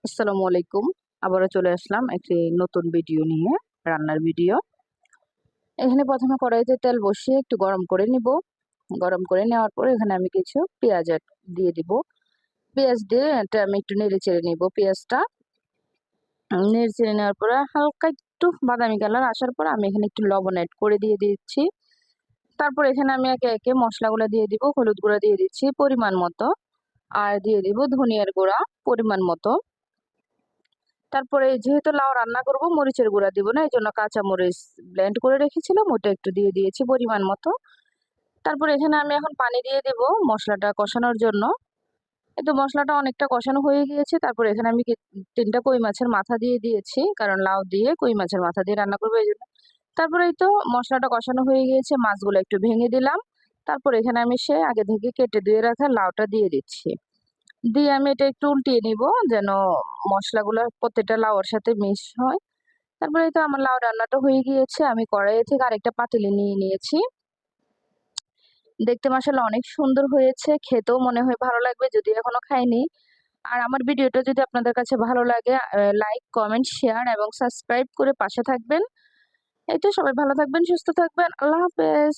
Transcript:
আসসালামু আলাইকুম। আবারও চলে আসলাম একটি নতুন ভিডিও নিয়ে, রান্নার ভিডিও। এখানে প্রথমে কড়াইতে তেল বসিয়ে একটু গরম করে নিব। গরম করে নেওয়ার পর এখানে আমি কিছু পেঁয়াজ দিয়ে দিব। পেঁয়াজ দিয়ে এটা আমি একটু নেড়ে চেড়ে নিব পেঁয়াজটা। নেড়ে চেড়ে নেওয়ার পরে হালকা একটু বাদামি কালার আসার পর আমি এখানে একটু লবণ এড করে দিয়ে দিচ্ছি। তারপর এখানে আমি একে একে মশলাগুলো দিয়ে দিব। হলুদ গুঁড়া দিয়ে দিচ্ছি পরিমাণ মতো। আর দিয়ে দিব ধনিয়ার গুঁড়া পরিমাণ মতো। তারপরে যেহেতু লাউ রান্না করব, মরিচের গুঁড়া দিব না, এই জন্য কাঁচা মরিচ ব্লেন্ড করে রেখেছিলাম, ওটা একটু দিয়ে দিয়েছি পরিমাণ মতো। তারপর এখানে আমি এখন পানি দিয়ে দেব মশলাটা কষানোর জন্য। কিন্তু মশলাটা অনেকটা কষানো হয়ে গিয়েছে। তারপর এখানে আমি 3টা কই মাছের মাথা দিয়ে দিয়েছি, কারণ লাউ দিয়ে কই মাছের মাথা দিয়ে রান্না করবো এই জন্য। তারপরে এই তো মশলাটা কষানো হয়ে গিয়েছে, মাছগুলো একটু ভেঙে দিলাম। তারপর এখানে আমি সে আগে থেকে কেটে ধুয়ে রাখা লাউটা দিয়ে দিচ্ছি। দিয়ে আমি এটা একটু উল্টিয়ে নিব, যেন মশলাগুলো প্রত্যেকটা লাউয়ের সাথে মিশ হয়। তারপরে তো আমার লাউ রান্নাটা হয়ে গিয়েছে। আমি কড়াইয়ে থেকে আরেকটা পাতিলে নিয়ে নিয়েছি। দেখতে মাশাআল্লাহ অনেক সুন্দর হয়েছে, খেতেও মনে হয় ভালো লাগবে যদি এখনো খাইনি। আর আমার ভিডিওটা যদি আপনাদের কাছে ভালো লাগে, লাইক, কমেন্ট, শেয়ার এবং সাবস্ক্রাইব করে পাশে থাকবেন। এই তো, সবাই ভালো থাকবেন, সুস্থ থাকবেন। আল্লাহ হাফেজ।